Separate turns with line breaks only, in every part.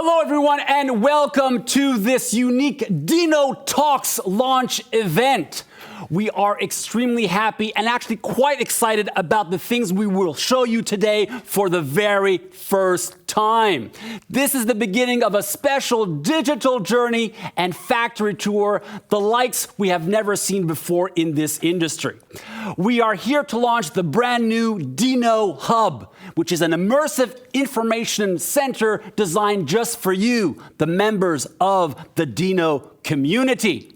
Hello, everyone, and welcome to this unique DINO Talkx launch event. We are extremely happy and actually quite excited about the things we will show you today for the very first time. This is the beginning of a special digital journey and factory tour, the likes we have never seen before in this industry. We are here to launch the brand new DINO Hub, which is an immersive information center designed just for you, the members of the DINO community.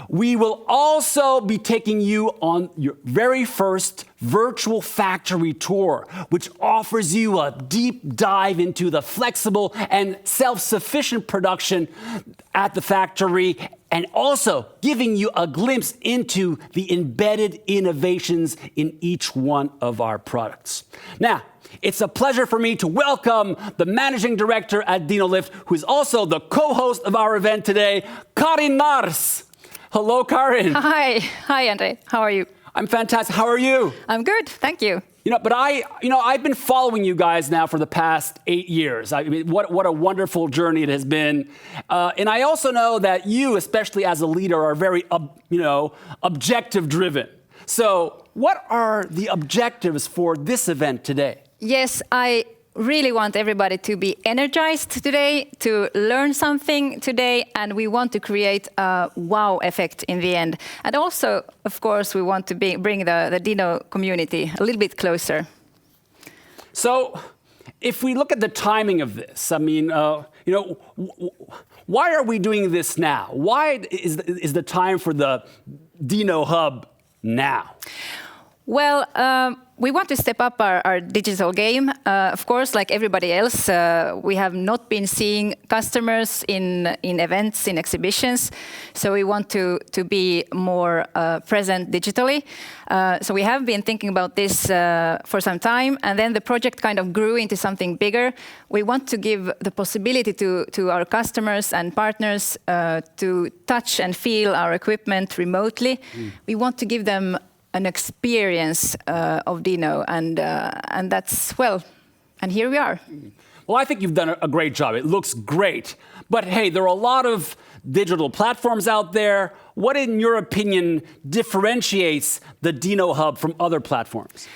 We will also be taking you on your very first virtual factory tour, which offers you a deep dive into the flexible and self-sufficient production at the factory, and also giving you a glimpse into the embedded innovations in each one of our products. Now, it's a pleasure for me to welcome the managing director at Dinolift, who is also the co-host of our event today, Karin Nars. Hello, Karin.
Hi, Andre. How are you?
I'm fantastic. How are you?
I'm good, thank you.
I've been following you guys now for the past 8 years. I mean, what a wonderful journey it has been. And I also know that you, especially as a leader, are very, objective driven. So what are the objectives for this event today?
Yes, I really want everybody to be energized today, to learn something today, and we want to create a wow effect in the end. And also, of course, we want to bring the DINO community a little bit closer.
So, if we look at the timing of this, I mean, why are we doing this now? Why is the time for the DINO Hub now?
Well, we want to step up our digital game. Of course, like everybody else, we have not been seeing customers in events, in exhibitions. So we want to be more present digitally. So we have been thinking about this for some time, and then the project kind of grew into something bigger. We want to give the possibility to our customers and partners to touch and feel our equipment remotely. We want to give them an experience of DINO, and that's, well, and here we are.
Well, I think you've done a great job. It looks great. But hey, there are a lot of digital platforms out there. What, in your opinion, differentiates the DINO Hub from other platforms?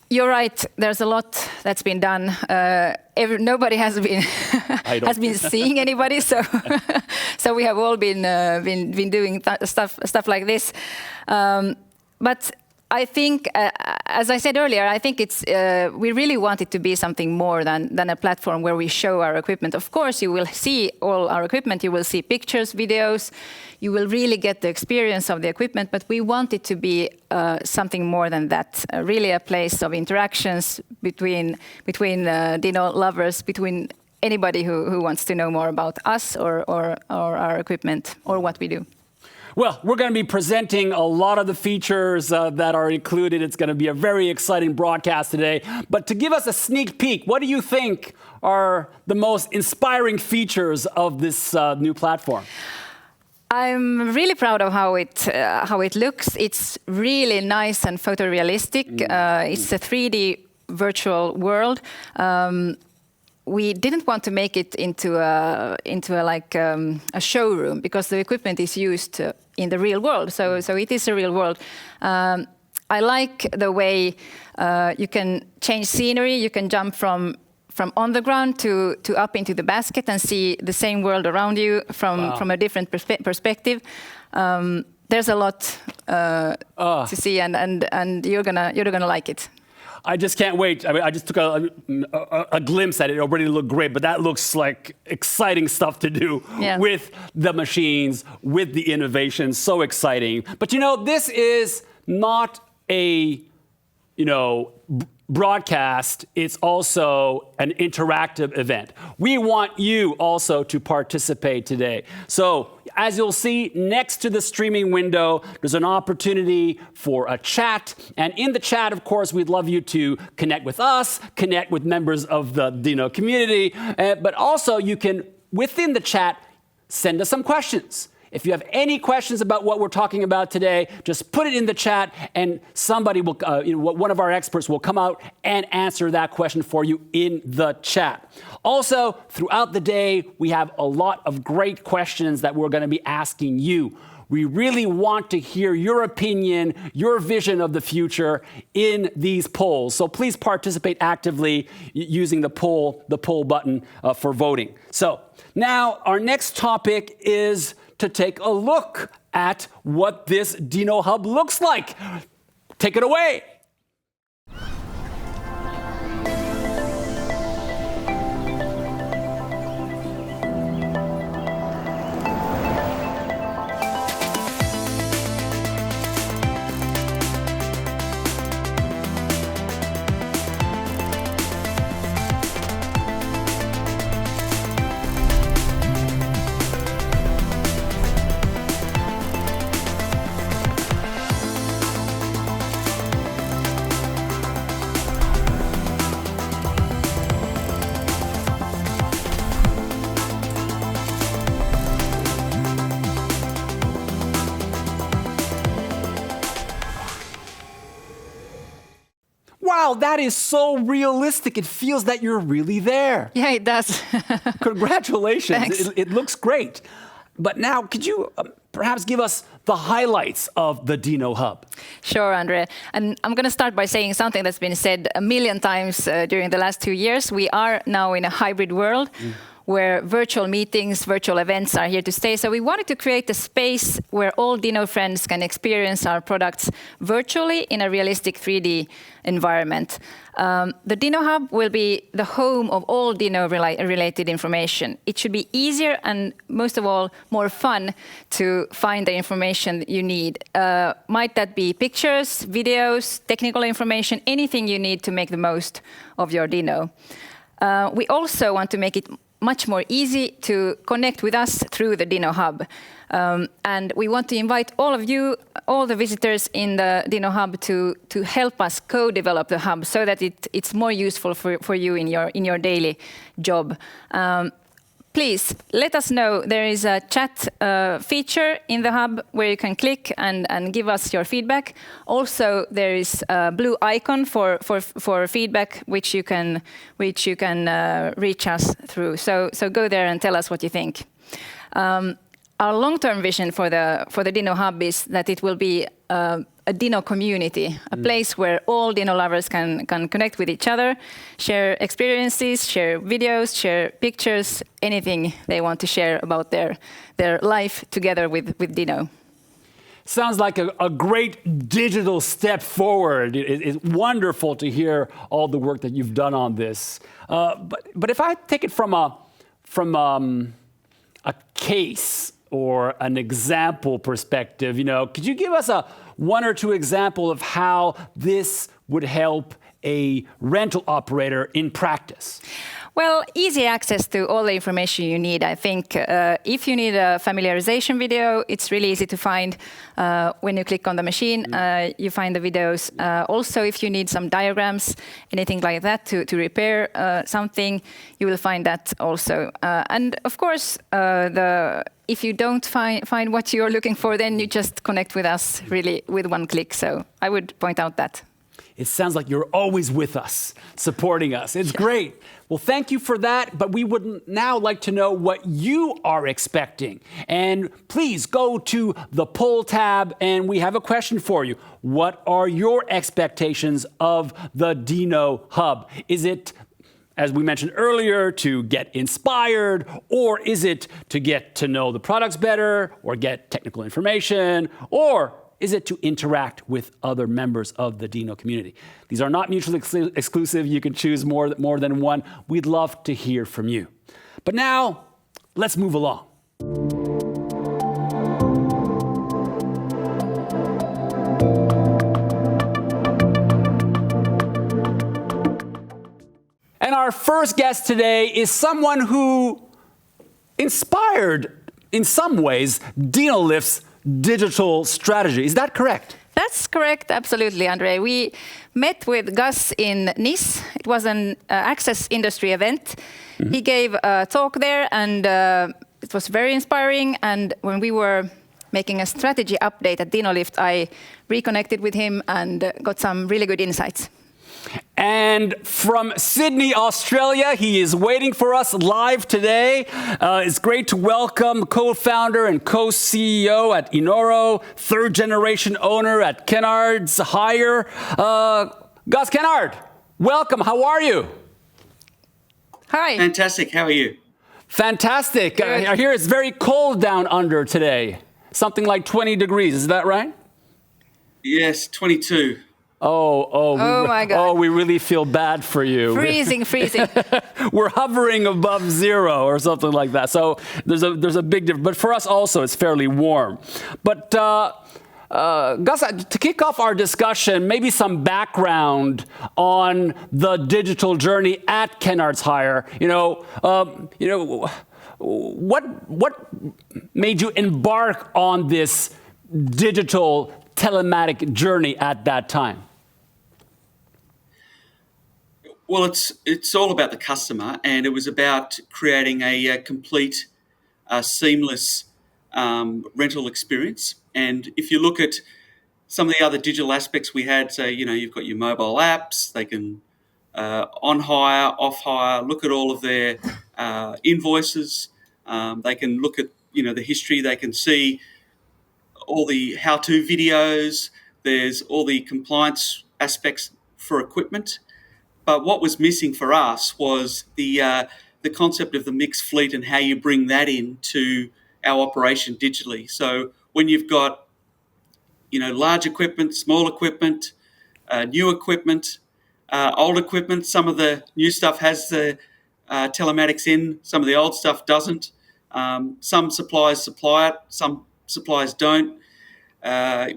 You're right. There's a lot that's been done. Nobody has been has been seeing anybody, so so we have all been doing stuff like this. But I think, as I said earlier, I think it's we really want it to be something more than a platform where we show our equipment. Of course, you will see all our equipment. You will see pictures, videos. You will really get the experience of the equipment. But we want it to be something more than that. Really a place of interactions between DINO lovers, between anybody who wants to know more about us or our equipment or what we do.
Well, we're going to be presenting a lot of the features that are included. It's going to be a very exciting broadcast today. But to give us a sneak peek, what do you think are the most inspiring features of this new platform?
I'm really proud of how it looks. It's really nice and photorealistic. It's a 3D virtual world. We didn't want to make it into a showroom because the equipment is used in the real world. So it is a real world. I like the way you can change scenery. You can jump from on the ground to up into the basket and see the same world around you from a different perspective. There's a lot to see, and you're gonna like it.
I just can't wait. I mean, I just took a glimpse at it. It already looked great, but that looks like exciting stuff to do with the machines, with the innovation. So exciting. But this is not a, broadcast. It's also an interactive event. We want you also to participate today. So, as you'll see, next to the streaming window, there's an opportunity for a chat. And in the chat, of course, we'd love you to connect with us, connect with members of the DINO community. But also, you can, within the chat, send us some questions. If you have any questions about what we're talking about today, just put it in the chat and somebody will, one of our experts will come out and answer that question for you in the chat. Also, throughout the day, we have a lot of great questions that we're going to be asking you. We really want to hear your opinion, your vision of the future in these polls. So please participate actively using the poll button for voting. So now our next topic is to take a look at what this DINO Hub looks like. Take it away. Wow, that is so realistic. It feels that you're really there.
Yeah, it does.
Congratulations.
Thanks.
It looks great. But now, could you perhaps give us the highlights of the DINO Hub?
Sure, Andre. And I'm going to start by saying something that's been said a million times during the last 2 years. We are now in a hybrid world where virtual meetings, virtual events are here to stay. So we wanted to create a space where all DINO friends can experience our products virtually in a realistic 3D environment. The DINO Hub will be the home of all DINO-related information. It should be easier and, most of all, more fun to find the information you need. Might that be pictures, videos, technical information, anything you need to make the most of your DINO. We also want to make it much more easy to connect with us through the DINO Hub. And we want to invite all of you, all the visitors in the DINO Hub to help us co-develop the hub so that it's more useful for you in your daily job. Please let us know. There is a chat feature in the hub where you can click and give us your feedback. Also, there is a blue icon for feedback, which you can reach us through. So go there and tell us what you think. Our long-term vision for the DINO Hub is that it will be a DINO community, a place where all DINO lovers can connect with each other, share experiences, share videos, share pictures, anything they want to share about their life together with DINO.
Sounds like a great digital step forward. It's wonderful to hear all the work that you've done on this. But if I take it from a case or an example perspective, could you give us one or two examples of how this would help a rental operator in practice?
Well, easy access to all the information you need. I think if you need a familiarization video, it's really easy to find. When you click on the machine, you find the videos. Also, if you need some diagrams, anything like that to repair something, you will find that also. And of course, if you don't find what you're looking for, then you just connect with us really with one click. So I would point out that.
It sounds like you're always with us, supporting us. It's great. Well, thank you for that, but we would now like to know what you are expecting. And please go to the poll tab, and we have a question for you. What are your expectations of the DINO Hub? Is it, as we mentioned earlier, to get inspired, or is it to get to know the products better, or get technical information, or is it to interact with other members of the DINO community? These are not mutually exclusive. You can choose more than one. We'd love to hear from you. But now, let's move along. And our first guest today is someone who inspired, in some ways, Dinolift's digital strategy. Is that correct?
That's correct, absolutely, Andre. We met with Gus in Nice. It was an access industry event. He gave a talk there and It was very inspiring, and when we were making a strategy update at Dinolift, I reconnected with him and got some really good insights.
And from Sydney, Australia, he is waiting for us live today. It's great to welcome co-founder and co-CEO at Inoro, third-generation owner at Kennard's Hire, Gus Kennard. Welcome. How are you?
Hi.
Fantastic. How are you?
Fantastic. I hear it's very cold down under today. Something like 20 degrees. Is that right?
Yes, 22.
Oh
my God.
Oh, we really feel bad for you.
Freezing.
We're hovering above zero or something like that. So there's a big difference. But for us also, it's fairly warm. But Gus, to kick off our discussion, maybe some background on the digital journey at Kennard's Hire. What made you embark on this digital telematic journey at that time?
Well, it's all about the customer, and it was about creating a complete, seamless rental experience. And if you look at some of the other digital aspects we had, so you've got your mobile apps. They can on hire, off hire. Look at all of their invoices. They can look at the history. They can see all the how-to videos. There's all the compliance aspects for equipment. But what was missing for us was the concept of the mixed fleet and how you bring that into our operation digitally. So when you've got large equipment, small equipment, new equipment, old equipment, some of the new stuff has the telematics in, some of the old stuff doesn't. Some suppliers supply it, some suppliers don't.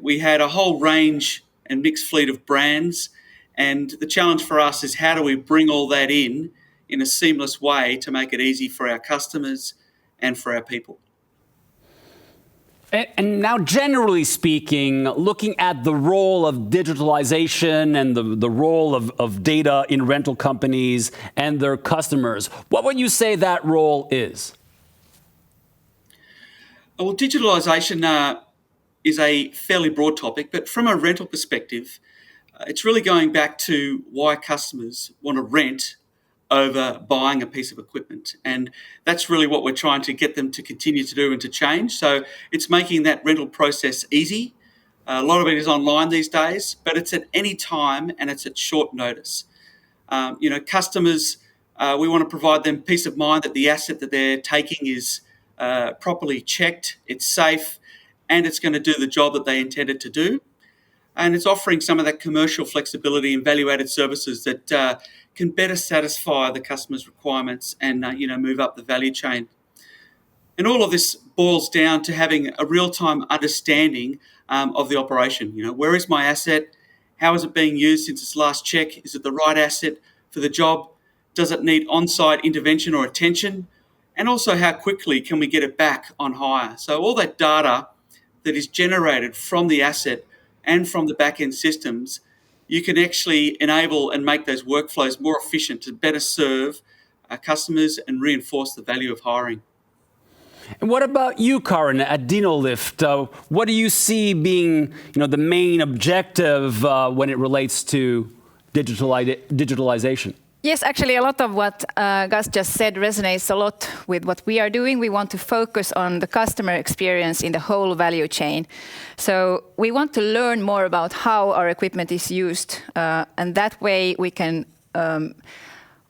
We had a whole range and mixed fleet of brands. And the challenge for us is how do we bring all that in a seamless way to make it easy for our customers and for our people.
And now, generally speaking, looking at the role of digitalization and the role of data in rental companies and their customers, what would you say that role is?
Well, digitalisation is a fairly broad topic, but from a rental perspective, it's really going back to why customers want to rent over buying a piece of equipment. And that's really what we're trying to get them to continue to do and to change. So it's making that rental process easy. A lot of it is online these days, but it's at any time and it's at short notice. Customers, we want to provide them peace of mind that the asset that they're taking is properly checked, it's safe, and it's going to do the job that they intended to do. And it's offering some of that commercial flexibility and value-added services that can better satisfy the customer's requirements and move up the value chain. And all of this boils down to having a real-time understanding of the operation. Where is my asset? How is it being used since its last check? Is it the right asset for the job? Does it need on-site intervention or attention? And also, how quickly can we get it back on hire? So all that data that is generated from the asset and from the back-end systems, you can actually enable and make those workflows more efficient to better serve our customers and reinforce the value of hiring.
And what about you, Karin, at Dinolift? What do you see being the main objective when it relates to digitalization?
Yes, actually, a lot of what Gus just said resonates a lot with what we are doing. We want to focus on the customer experience in the whole value chain. So we want to learn more about how our equipment is used, and that way we can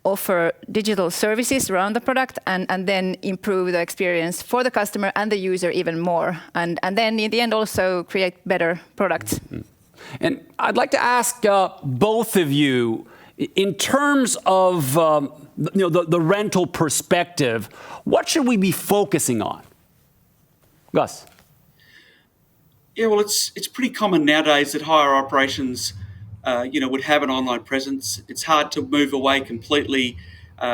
offer digital services around the product and then improve the experience for the customer and the user even more. And then in the end also create better products.
Mm-hmm. And I'd like to ask both of you, in terms of the rental perspective, what should we be focusing on? Gus?
Yeah, well, it's pretty common nowadays that hire operations, would have an online presence. It's hard to move away completely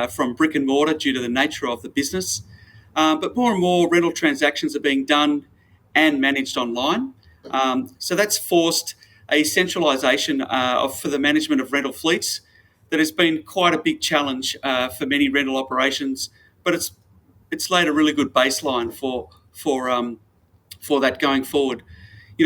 from brick and mortar due to the nature of the business. But more and more rental transactions are being done and managed online. So that's forced a centralisation for the management of rental fleets that has been quite a big challenge for many rental operations. But it's it's laid a really good baseline for that going forward.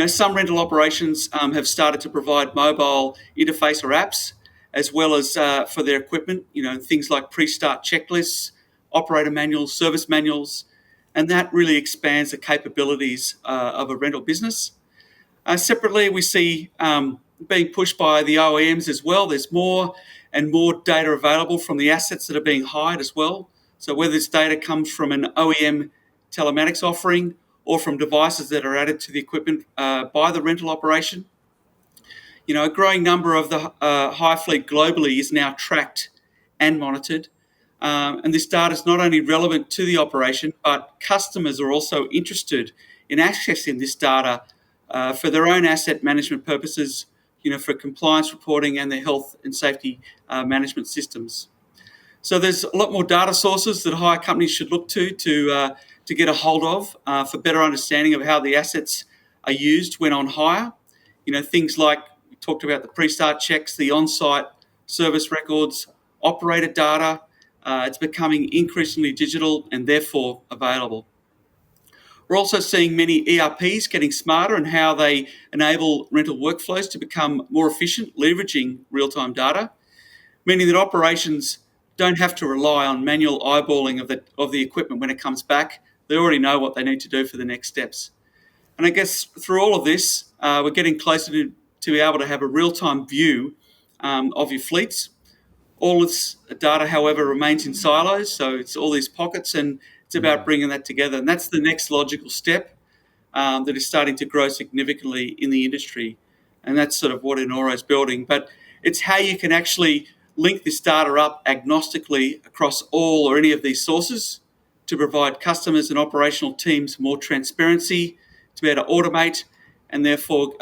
Some rental operations have started to provide mobile interface or apps, as well as for their equipment, things like pre-start checklists, operator manuals, service manuals, and that really expands the capabilities of a rental business. Separately, we see being pushed by the OEMs as well. There's more and more data available from the assets that are being hired as well. So whether this data comes from an OEM telematics offering or from devices that are added to the equipment by the rental operation, a growing number of the hire fleet globally is now tracked and monitored. And this data is not only relevant to the operation, but customers are also interested in accessing this data for their own asset management purposes, for compliance reporting and their health and safety management systems. So there's a lot more data sources that hire companies should look to get a hold of for better understanding of how the assets are used when on hire. Things like we talked about the pre-start checks, the on-site service records, operator data. It's becoming increasingly digital and therefore available. We're also seeing many ERPs getting smarter in how they enable rental workflows to become more efficient, leveraging real-time data, meaning that operations don't have to rely on manual eyeballing of the equipment when it comes back. They already know what they need to do for the next steps. And I guess through all of this, we're getting closer to be able to have a real-time view of your fleets. All this data, however, remains in silos, so it's all these pockets, and it's about bringing that together. And that's the next logical step that is starting to grow significantly in the industry. And that's sort of what Enoro is building. But it's how you can actually link this data up agnostically across all or any of these sources to provide customers and operational teams more transparency, to be able to automate, and therefore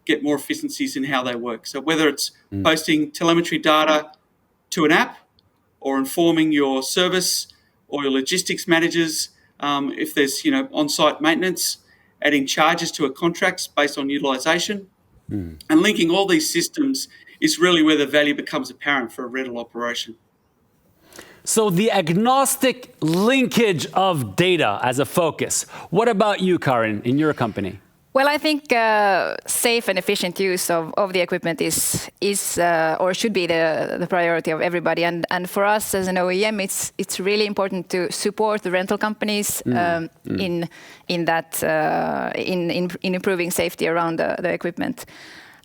get more efficiencies in how they work. So whether it's posting telemetry data to an app or informing your service or your logistics managers, if there's on-site maintenance, adding charges to a contract based on utilisation, and linking all these systems is really where the value becomes apparent for a rental operation.
So the agnostic linkage of data as a focus. What about you, Karin, in your company?
Well, I think safe and efficient use of the equipment is or should be the priority of everybody. And for us as an OEM, it's really important to support the rental companies in improving safety around the equipment.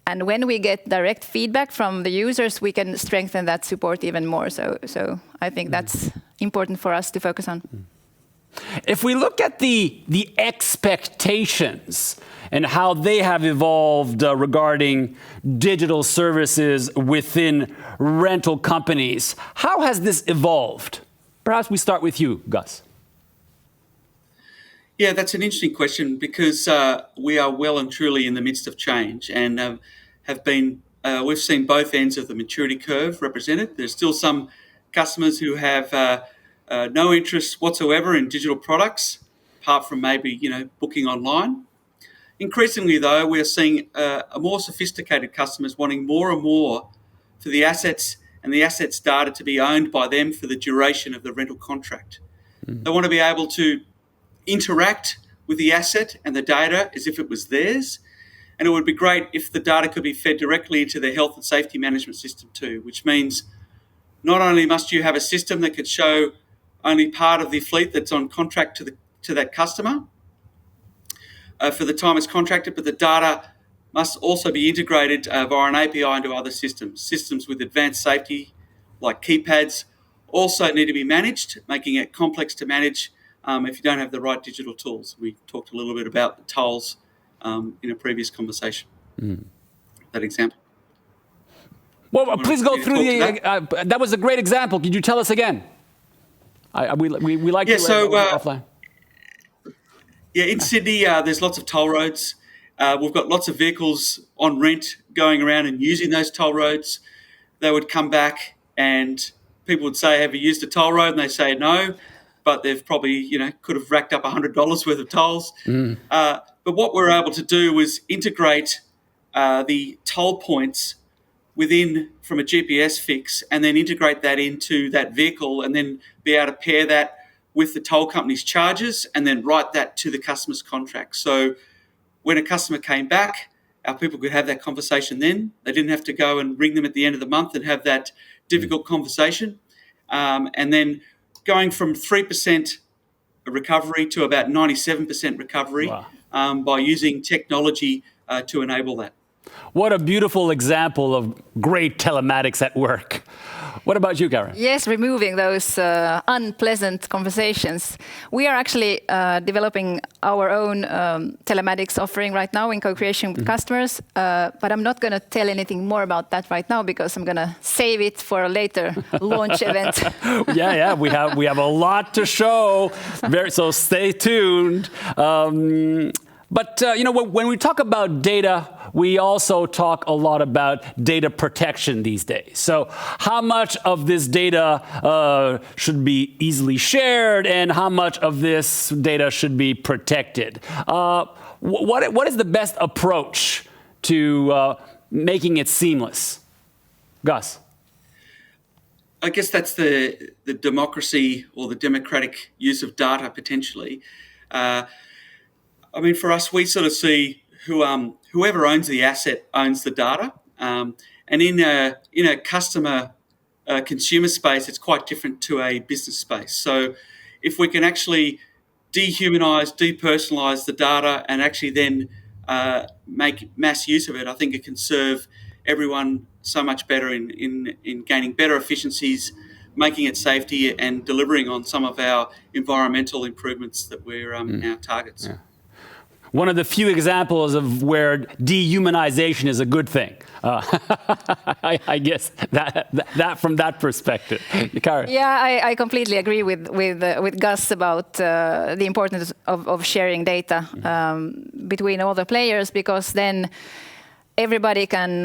And when we get direct feedback from the users, we can strengthen that support even more. So I think that's important for us to focus on.
If we look at the expectations and how they have evolved regarding digital services within rental companies, how has this evolved? Perhaps we start with you, Gus.
Yeah, that's an interesting question because we are well and truly in the midst of change and we've seen both ends of the maturity curve represented. There's still some customers who have no interest whatsoever in digital products, apart from maybe booking online. Increasingly, though, we are seeing a more sophisticated customers wanting more and more for the assets and the assets data to be owned by them for the duration of the rental contract. They want to be able to interact with the asset and the data as if it was theirs. And it would be great if the data could be fed directly into their health and safety management system too, which means not only must you have a system that could show only part of the fleet that's on contract to that customer for the time it's contracted, but the data must also be integrated via an API into other systems. Systems with advanced safety, like keypads, also need to be managed, making it complex to manage if you don't have the right digital tools. We talked a little bit about the tolls in a previous conversation, that example.
Well, please go through that was a great example. Could you tell us again? We like to offline.
Yeah, in Sydney, there's lots of toll roads. We've got lots of vehicles on rent going around and using those toll roads. They would come back and people would say, have you used a toll road? And they say no, but they've probably, could have racked up $100 worth of tolls. But what we're able to do was integrate the toll points from a GPS fix and then integrate that into that vehicle and then be able to pair that with the toll company's charges and then write that to the customer's contract. So when a customer came back, our people could have that conversation then. They didn't have to go and ring them at the end of the month and have that difficult conversation. And then going from 3% recovery to about 97% recovery by using technology to enable that.
What a beautiful example of great telematics at work. What about you, Karen?
Yes, removing those unpleasant conversations. We are actually developing our own telematics offering right now in co-creation with customers, but I'm not going to tell anything more about that right now because I'm going to save it for a later launch event.
Yeah, we have a lot to show, so stay tuned. But when we talk about data, we also talk a lot about data protection these days. So how much of this data should be easily shared and how much of this data should be protected? What is the best approach to making it seamless? Gus?
I guess that's the democracy or the democratic use of data potentially. I mean, for us, we sort of see whoever owns the asset owns the data, and in a customer consumer space, it's quite different to a business space. So, if we can actually dehumanize, depersonalize the data, and actually then make mass use of it, I think it can serve everyone so much better in gaining better efficiencies, making it safety, and delivering on some of our environmental improvements that we're our targets.
Yeah. One of the few examples of where dehumanization is a good thing. I guess that from that perspective. Karen?
Yeah, I completely agree with Gus about the importance of sharing data between all the players, because then everybody can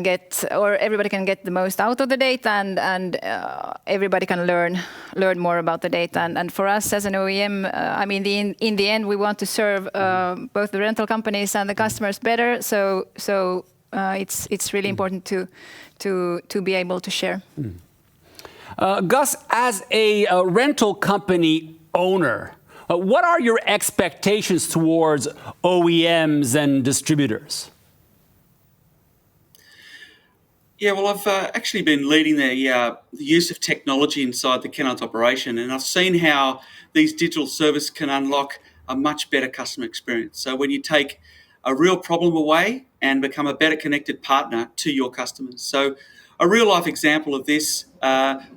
get the most out of the data, and everybody can learn more about the data. And for us as an OEM, I mean, in the end, we want to serve both the rental companies and the customers better. So it's really important to be able to share.
Gus, as a rental company owner, what are your expectations towards OEMs and distributors?
Yeah, well, I've actually been leading the use of technology inside the Kennards operation, and I've seen how these digital services can unlock a much better customer experience. So when you take a real problem away and become a better connected partner to your customers. So a real life example of this,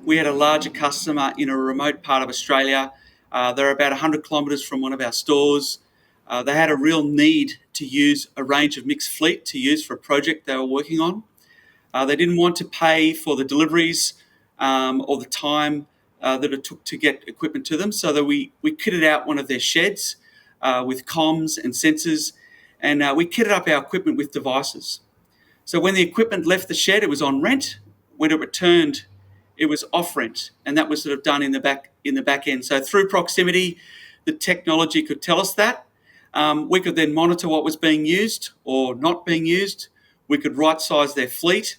we had a larger customer in a remote part of Australia. They're about 100 kilometres from one of our stores. They had a real need to use a range of mixed fleet to use for a project they were working on. They didn't want to pay for the deliveries or the time that it took to get equipment to them. So that we kitted out one of their sheds with comms and sensors, and we kitted up our equipment with devices. So when the equipment left the shed, it was on rent. When it returned, it was off rent, and that was sort of done in the back end. So through proximity, the technology could tell us that. We could then monitor what was being used or not being used. We could right-size their fleet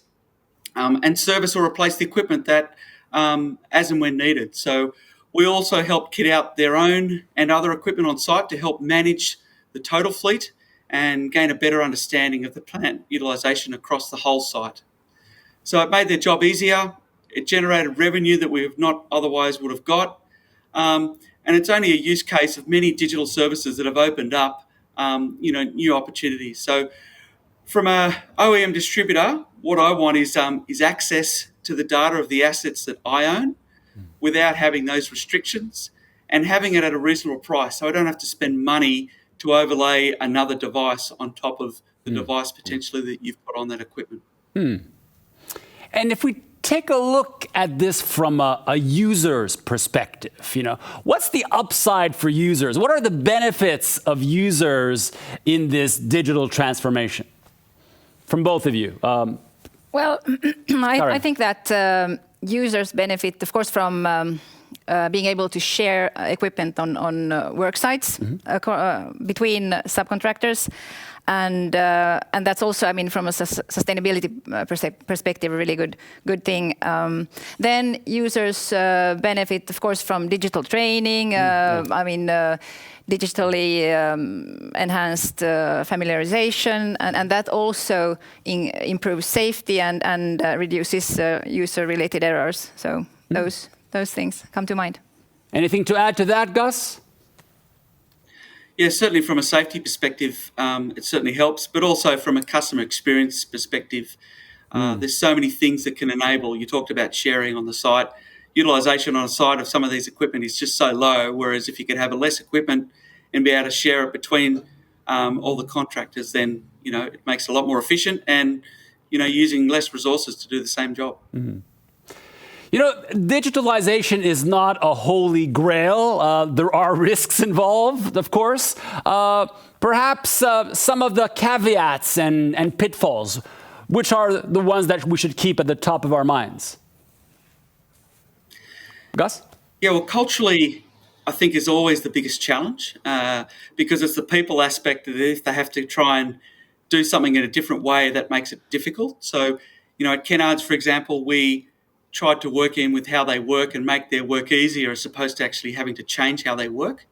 and service or replace the equipment that as and when needed. So we also help kit out their own and other equipment on site to help manage the total fleet and gain a better understanding of the plant utilisation across the whole site. So it made their job easier. It generated revenue that we have not otherwise would have got. And it's only a use case of many digital services that have opened up new opportunities. So from a OEM distributor, what I want is access to the data of the assets that I own without having those restrictions and having it at a reasonable price. So I don't have to spend money to overlay another device on top of the device potentially that you've put on that equipment.
And if we take a look at this from a user's perspective, what's the upside for users? What are the benefits of users in this digital transformation? From both of you.
Well, I think that users benefit, of course, from being able to share equipment on work sites between subcontractors. And that's also, I mean, from a sustainability perspective, a really good thing. Then users benefit, of course, from digital training. I mean, digitally enhanced familiarization, and that also improves safety and reduces user-related errors. So those things come to mind.
Anything to add to that, Gus?
Yeah, certainly from a safety perspective, it certainly helps, but also from a customer experience perspective, there's so many things that can enable. You talked about sharing on the site. Utilisation on the site of some of these equipment is just so low, whereas if you could have less equipment and be able to share it between all the contractors, then it makes it a lot more efficient and using less resources to do the same job.
Mm-hmm. Digitalization is not a holy grail. There are risks involved, of course. Perhaps some of the caveats and pitfalls, which are the ones that we should keep at the top of our minds. Gus?
Yeah, well, culturally, I think is always the biggest challenge because it's the people aspect that if they have to try and do something in a different way, that makes it difficult. So, at Kennards, for example, we tried to work in with how they work and make their work easier as opposed to actually having to change how they work.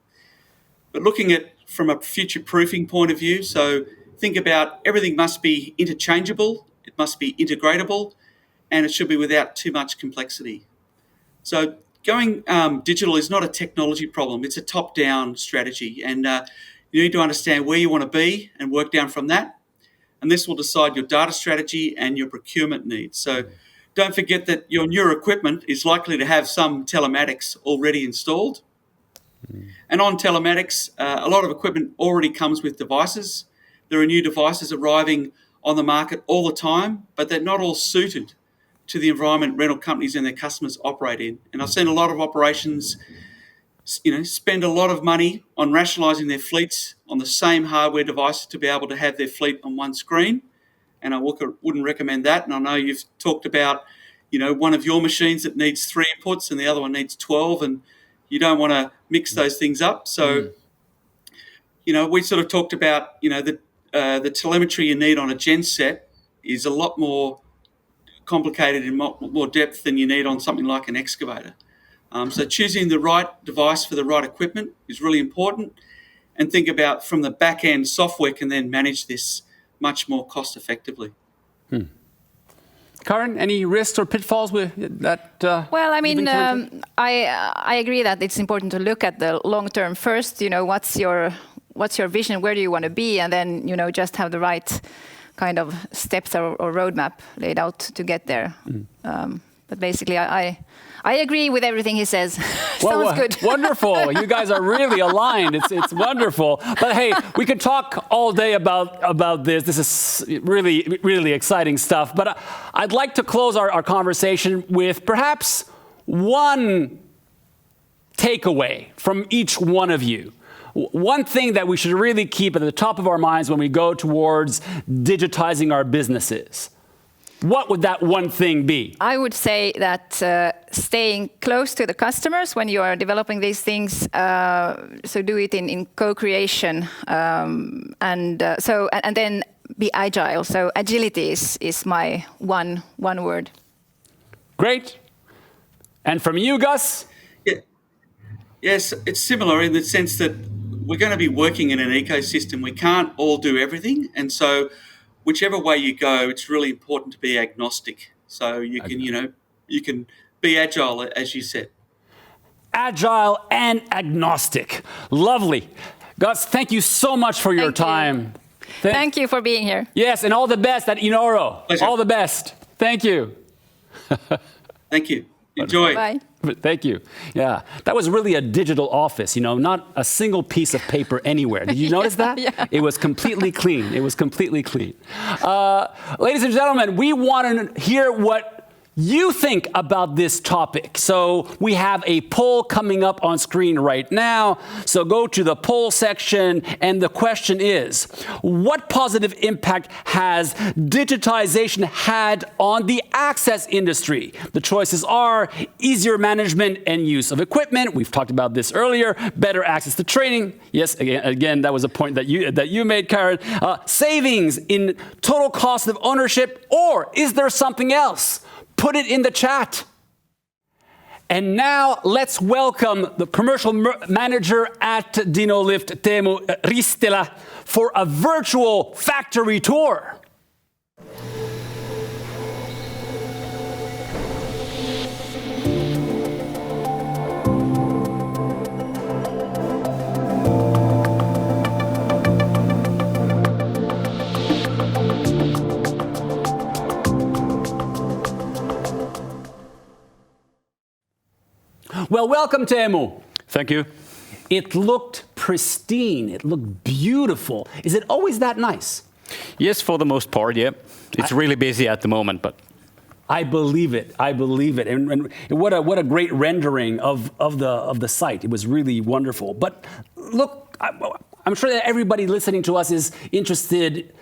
But looking at from a future-proofing point of view, so think about everything must be interchangeable, it must be integratable, and it should be without too much complexity. So going digital is not a technology problem, it's a top-down strategy, and you need to understand where you want to be and work down from that. And this will decide your data strategy and your procurement needs. So don't forget that your newer equipment is likely to have some telematics already installed. And on telematics, a lot of equipment already comes with devices. There are new devices arriving on the market all the time, but they're not all suited to the environment rental companies and their customers operate in. And I've seen a lot of operations, spend a lot of money on rationalising their fleets on the same hardware device to be able to have their fleet on one screen. And I wouldn't recommend that. And I know you've talked about, one of your machines that needs 3 inputs and the other one needs 12, and you don't want to mix those things up. So, we sort of talked about, the telemetry you need on a genset is a lot more complicated in more depth than you need on something like an excavator. So choosing the right device for the right equipment is really important, and think about from the back end, software can then manage this much more cost effectively.
Karen, any risks or pitfalls with that?
Well, I mean, I agree that it's important to look at the long term first. What's your vision? Where do you want to be? And then, just have the right kind of steps or roadmap laid out to get there. But basically, I agree with everything he says. Sounds good.
Wonderful. You guys are really aligned. It's wonderful. But hey, we could talk all day about this. This is really, really exciting stuff. But I'd like to close our conversation with perhaps one takeaway from each one of you. One thing that we should really keep at the top of our minds when we go towards digitizing our businesses. What would that one thing be?
I would say that staying close to the customers when you are developing these things, so do it in co-creation, and then be agile. So agility is my one word.
Great. And from you, Gus?
Yeah. Yes, it's similar in the sense that we're going to be working in an ecosystem. We can't all do everything, and so whichever way you go, it's really important to be agnostic. So you can be agile, as you said.
Agile and agnostic. Lovely. Gus, thank you so much for your time.
Thank you for being here.
Yes, and all the best at Inoro.
Pleasure.
All the best. Thank you.
Thank you. Enjoy.
Bye.
Thank you. Yeah, that was really a digital office, not a single piece of paper anywhere. Did you notice that?
Yeah.
It was completely clean. It was completely clean. Ladies and gentlemen, we want to hear what you think about this topic. So we have a poll coming up on screen right now. So go to the poll section, and the question is, what positive impact has digitization had on the access industry? The choices are easier management and use of equipment. We've talked about this earlier. Better access to training. Yes, again, that was a point that you made, Karen. Savings in total cost of ownership, or is there something else? Put it in the chat. And now let's welcome the commercial manager at Dinolift, Teemu Ristilä, for a virtual factory tour. Well, welcome, Teemu.
Thank you.
It looked pristine. It looked beautiful. Is it always that nice?
Yes, for the most part, yeah. It's really busy at the moment, but...
I believe it. I believe it. And what a great rendering of the site. It was really wonderful. But look, I'm sure that everybody listening to us is interested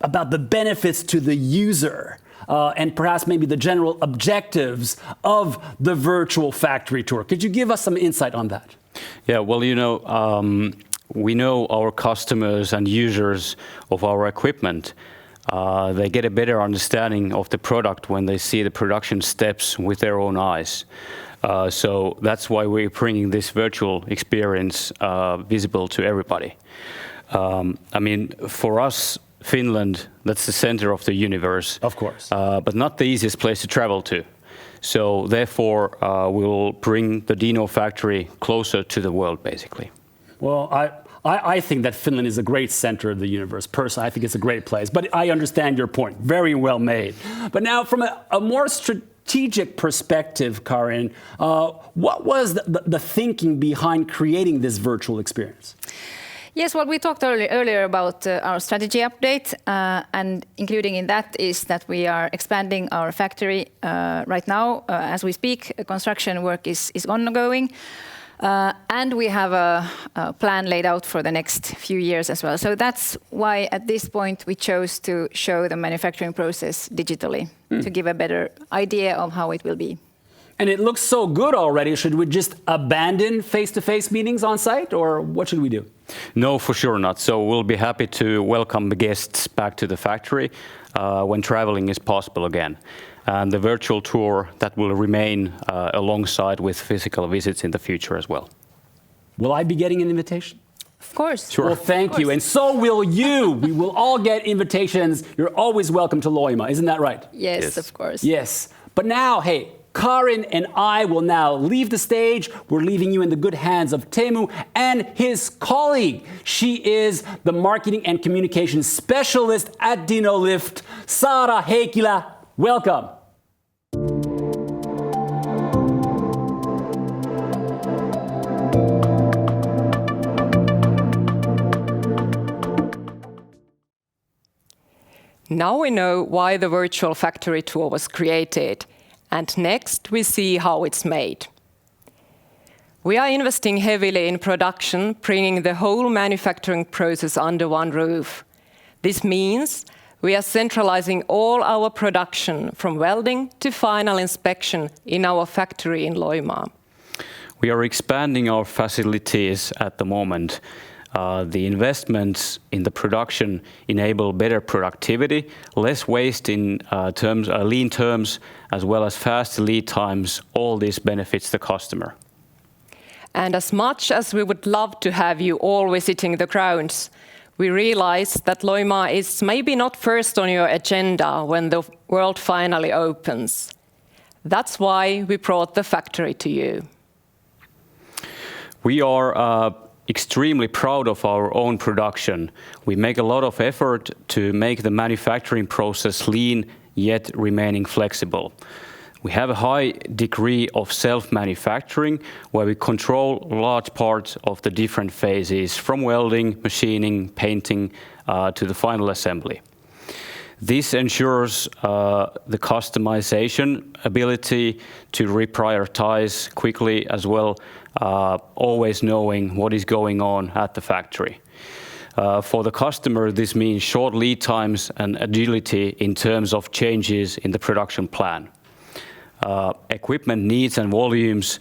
about the benefits to the user. And perhaps maybe the general objectives of the virtual factory tour. Could you give us some insight on that?
Yeah, well, we know our customers and users of our equipment. They get a better understanding of the product when they see the production steps with their own eyes. So that's why we're bringing this virtual experience visible to everybody. I mean, for us, Finland, that's the center of the universe.
Of course.
But not the easiest place to travel to. So therefore, we'll bring the DINO factory closer to the world, basically.
Well, I think that Finland is a great center of the universe. Personally, I think it's a great place. But I understand your point. Very well made. But now, from a more strategic perspective, Karin, what was the thinking behind creating this virtual experience?
Yes, well, we talked earlier about our strategy update, and including in that is that we are expanding our factory right now. As we speak, construction work is ongoing, and we have a plan laid out for the next few years as well. So that's why at this point we chose to show the manufacturing process digitally to give a better idea of how it will be.
And it looks so good already. Should we just abandon face-to-face meetings on site, or what should we do?
No, for sure not. So we'll be happy to welcome the guests back to the factory when traveling is possible again. And the virtual tour, that will remain alongside with physical visits in the future as well.
Will I be getting an invitation?
Of course.
Sure.
Well, thank you. And so will you. We will all get invitations. You're always welcome to Loima. Isn't that right?
Yes, of course.
Yes. But now, hey, Karin and I will now leave the stage. We're leaving you in the good hands of Teemu and his colleague. She is the marketing and communications specialist at Dinolift, Saara Heikkilä. Welcome.
Now we know why the virtual factory tour was created. And next, we see how it's made. We are investing heavily in production, bringing the whole manufacturing process under one roof. This means we are centralizing all our production from welding to final inspection in our factory in Loimaa.
We are expanding our facilities at the moment. The investments in the production enable better productivity, less waste in lean terms, as well as fast lead times. All this benefits the customer.
And as much as we would love to have you all visiting the grounds, we realize that Loimaa is maybe not first on your agenda when the world finally opens. That's why we brought the factory to you.
We are extremely proud of our own production. We make a lot of effort to make the manufacturing process lean, yet remaining flexible. We have a high degree of self-manufacturing, where we control large parts of the different phases, from welding, machining, painting, to the final assembly. This ensures the customization ability to reprioritize quickly as well, always knowing what is going on at the factory. For the customer, this means short lead times and agility in terms of changes in the production plan. Equipment needs and volumes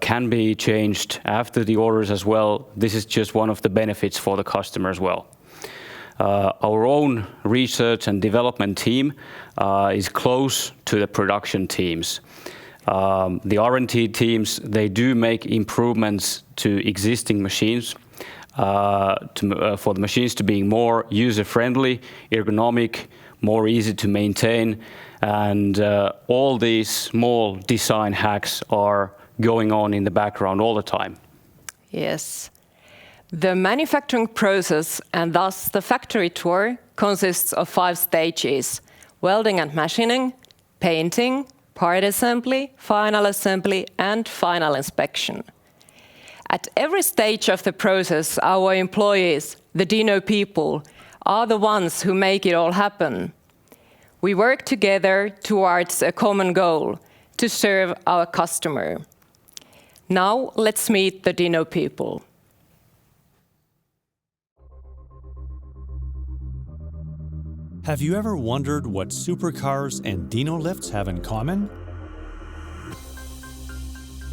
can be changed after the orders as well. This is just one of the benefits for the customer as well. Our own research and development team is close to the production teams. The R&D teams, they do make improvements to existing machines for the machines to be more user-friendly, ergonomic, more easy to maintain, and all these small design hacks are going on in the background all the time.
Yes. The manufacturing process, and thus the factory tour, consists of 5 stages: welding and machining, painting, part assembly, and final inspection. At every stage of the process, our employees, the DINO people, are the ones who make it all happen. We work together towards a common goal, to serve our customer. Now let's meet the DINO people.
Have you ever wondered what supercars and Dinolifts have in common?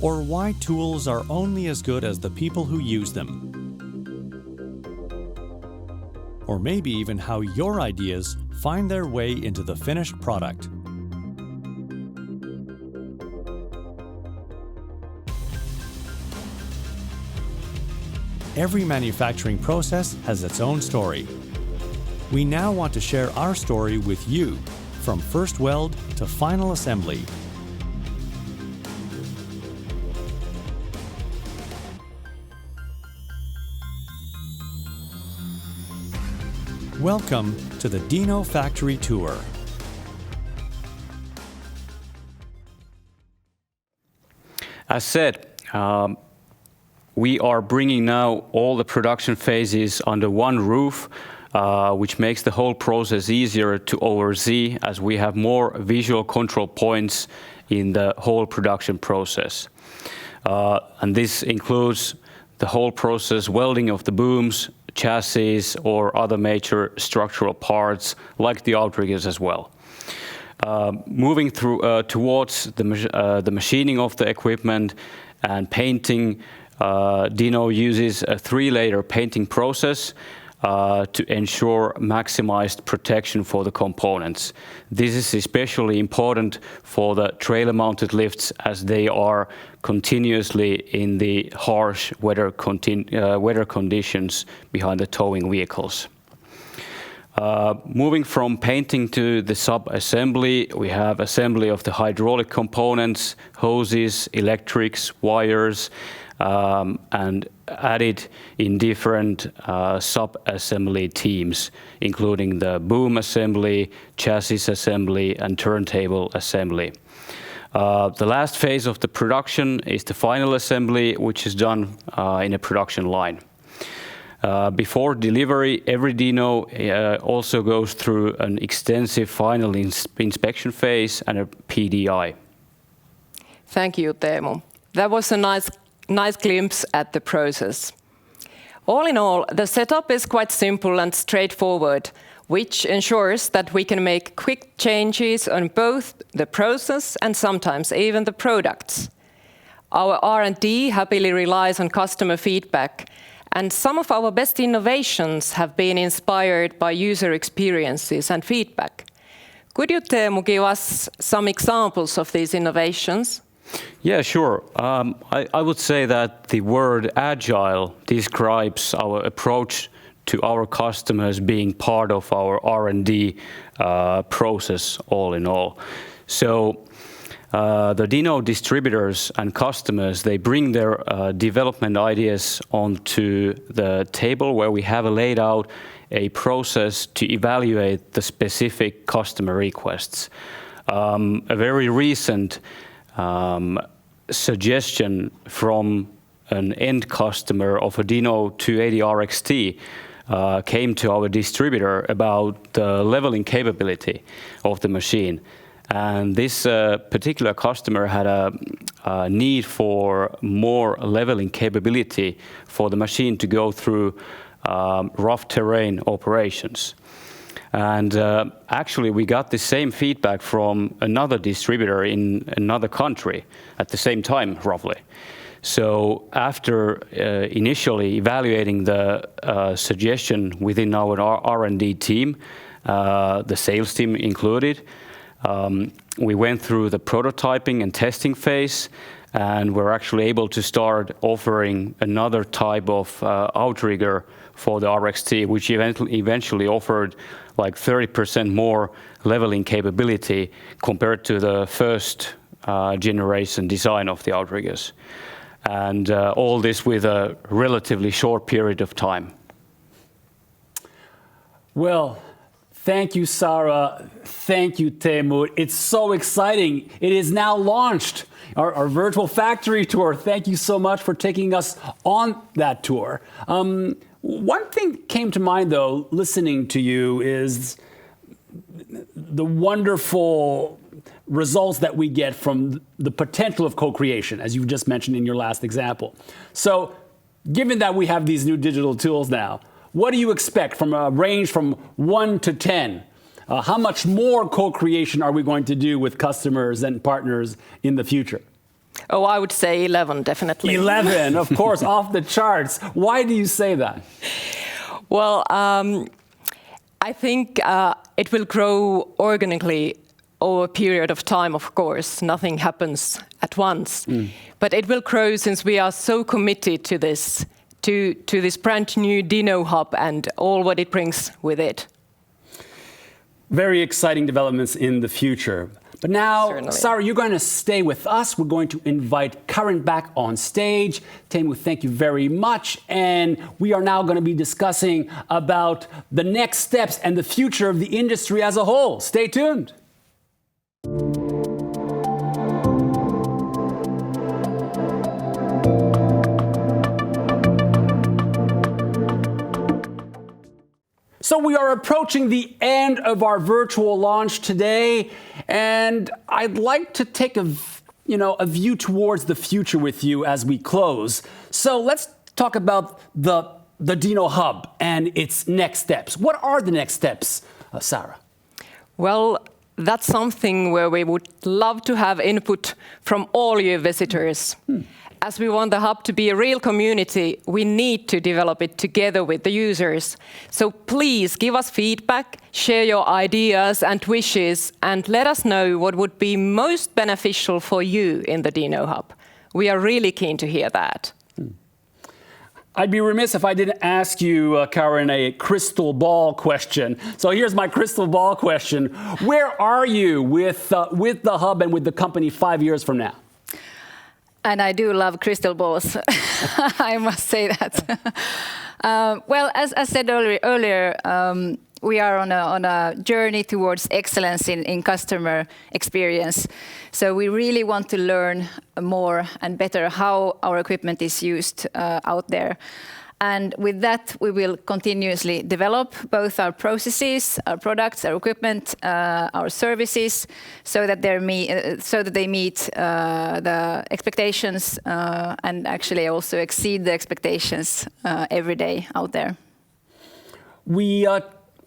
Or why tools are only as good as the people who use them? Or maybe even how your ideas find their way into the finished product. Every manufacturing process has its own story. We now want to share our story with you, from first weld to final assembly. Welcome to the DINO Factory Tour.
As said, we are bringing now all the production phases under one roof, which makes the whole process easier to oversee as we have more visual control points in the whole production process. And this includes the whole process, welding of the booms, chassis, or other major structural parts like the outriggers as well. Moving through towards the machining of the equipment and painting, DINO uses a 3-layer painting process to ensure maximized protection for the components. This is especially important for the trailer-mounted lifts as they are continuously in the harsh weather conditions behind the towing vehicles. Moving from painting to the sub-assembly, we have assembly of the hydraulic components, hoses, electrics, wires, and added in different sub-assembly teams, including the boom assembly, chassis assembly, and turntable assembly. The last phase of the production is the final assembly, which is done in a production line. Before delivery, every DINO also goes through an extensive final inspection phase and a PDI.
Thank you, Teemu. That was a nice glimpse at the process. All in all, the setup is quite simple and straightforward, which ensures that we can make quick changes on both the process and sometimes even the products. Our R&D happily relies on customer feedback, and some of our best innovations have been inspired by user experiences and feedback. Could you, Teemu, give us some examples of these innovations?
Yeah, sure. I would say that the word agile describes our approach to our customers being part of our R&D process all in all. So the DINO distributors and customers, they bring their development ideas onto the table where we have laid out a process to evaluate the specific customer requests. A very recent suggestion from an end customer of a DINO 280 RXT came to our distributor about the leveling capability of the machine. And this particular customer had a need for more leveling capability for the machine to go through rough terrain operations. And actually, we got the same feedback from another distributor in another country at the same time, roughly. So after initially evaluating the suggestion within our R&D team, the sales team included, we went through the prototyping and testing phase, and we're actually able to start offering another type of outrigger for the RXT, which eventually offered like 30% more leveling capability compared to the first generation design of the outriggers. And all this with a relatively short period of time.
Well, thank you, Sarah. Thank you, Teemu. It's so exciting. It is now launched, our virtual factory tour. Thank you so much for taking us on that tour. One thing came to mind, though, listening to you, is the wonderful results that we get from the potential of co-creation, as you just mentioned in your last example. So, given that we have these new digital tools now, what do you expect from a range from 1 to 10? How much more co-creation are we going to do with customers and partners in the future?
Oh, I would say 11, definitely.
11, of course, off the charts. Why do you say that?
Well, I think it will grow organically over a period of time, of course. Nothing happens at once. But it will grow since we are so committed to this, to this brand new DINO Hub and all what it brings with it.
Very exciting developments in the future. But now,
Certainly.
Sarah, you're going to stay with us. We're going to invite Karin back on stage. Teemu, thank you very much. And we are now going to be discussing about the next steps and the future of the industry as a whole. Stay tuned. So we are approaching the end of our virtual launch today, and I'd like to take a view towards the future with you as we close. So let's talk about the DINO Hub and its next steps. What are the next steps, Sarah?
Well, that's something where we would love to have input from all you visitors. As we want the hub to be a real community, we need to develop it together with the users. So please give us feedback, share your ideas and wishes, and let us know what would be most beneficial for you in the DINO Hub. We are really keen to hear that.
I'd be remiss if I didn't ask you, Karin, a crystal ball question. So here's my crystal ball question. Where are you with the hub and with the company 5 years from now?
And I do love crystal balls. I must say that. Well, as I said earlier, we are on a journey towards excellence in customer experience. So we really want to learn more and better how our equipment is used out there. And with that, we will continuously develop both our processes, our products, our equipment, our services, so that they meet the expectations and actually also exceed the expectations every day out there.
We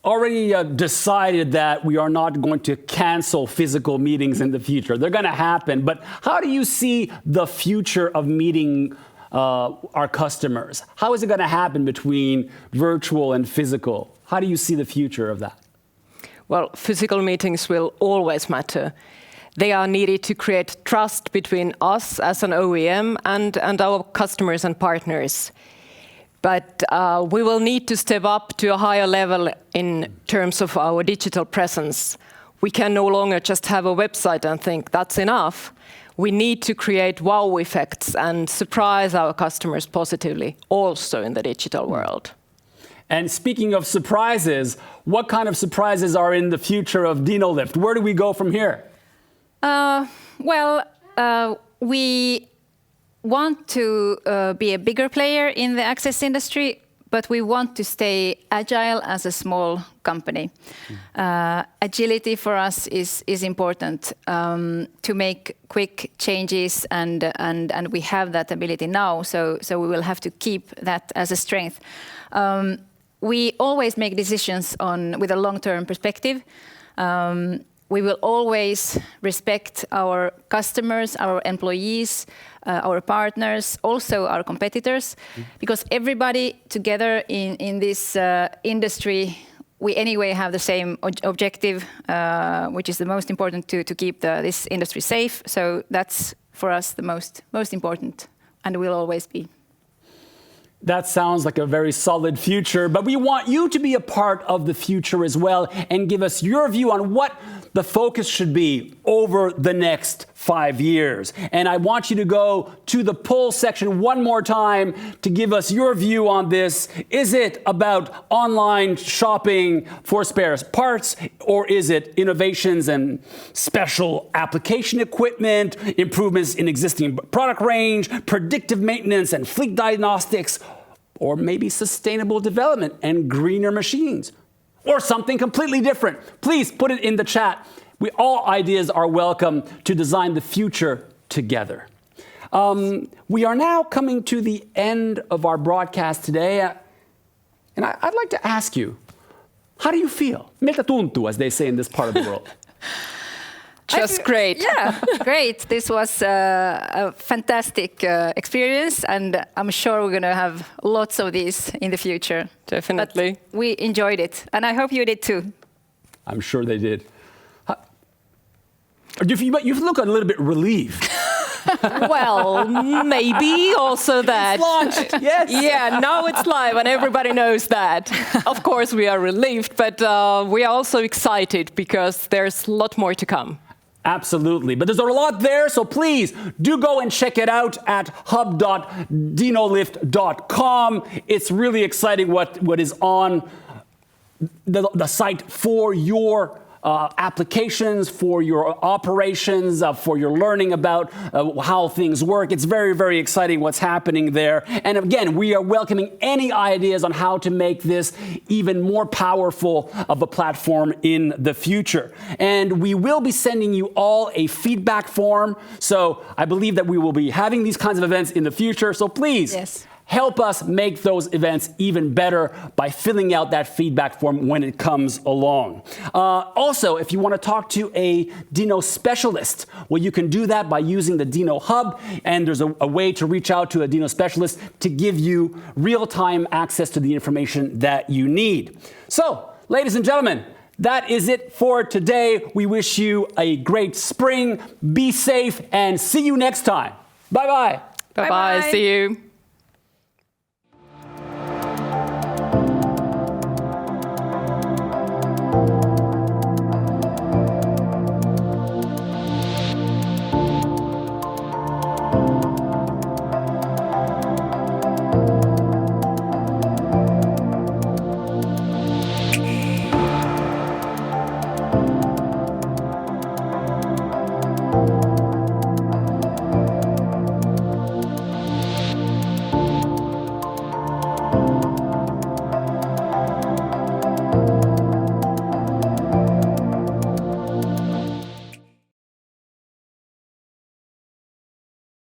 already decided that we are not going to cancel physical meetings in the future. They're going to happen. But how do you see the future of meeting our customers? How is it going to happen between virtual and physical? How do you see the future of that?
Well, physical meetings will always matter. They are needed to create trust between us as an OEM and our customers and partners. But we will need to step up to a higher level in terms of our digital presence. We can no longer just have a website and think that's enough. We need to create wow effects and surprise our customers positively, also in the digital world.
And speaking of surprises, what kind of surprises are in the future of Dinolift? Where do we go from here?
We want to be a bigger player in the access industry, but we want to stay agile as a small company. Agility for us is important to make quick changes, and we have that ability now, so we will have to keep that as a strength. We always make decisions with a long-term perspective. We will always respect our customers, our employees, our partners, also our competitors, because everybody together in this industry, we anyway have the same objective, which is the most important to keep this industry safe. So that's for us the most important, and will always be.
That sounds like a very solid future, but we want you to be a part of the future as well and give us your view on what the focus should be over the next 5 years. And I want you to go to the poll section one more time to give us your view on this. Is it about online shopping for spare parts, or is it innovations and special application equipment, improvements in existing product range, predictive maintenance and fleet diagnostics, or maybe sustainable development and greener machines, or something completely different? Please put it in the chat. All ideas are welcome to design the future together. We are now coming to the end of our broadcast today, and I'd like to ask you, how do you feel? Miltä tuntuu, as they say in this part of the world?
Just great.
Yeah, great. This was a fantastic experience, and I'm sure we're going to have lots of these in the future.
Definitely.
But we enjoyed it, and I hope you did too.
I'm sure they did. You look a little bit relieved.
Well, maybe also that.
It's launched, yes.
Yeah, now it's live and everybody knows that. Of course we are relieved, but we are also excited because there's a lot more to come.
Absolutely, but there's a lot there, so please do go and check it out at hub.dinolift.com. It's really exciting what is on the site for your applications, for your operations, for your learning about how things work. It's very, very exciting what's happening there. And again, we are welcoming any ideas on how to make this even more powerful of a platform in the future. And we will be sending you all a feedback form. So I believe that we will be having these kinds of events in the future. So please,
yes,
help us make those events even better by filling out that feedback form when it comes along. Also, if you want to talk to a DINO specialist, well, you can do that by using the DINO Hub, and there's a way to reach out to a DINO specialist to give you real-time access to the information that you need. So, ladies and gentlemen, that is it for today. We wish you a great spring, be safe, and see you next time. Bye-bye.
Bye-bye, see you.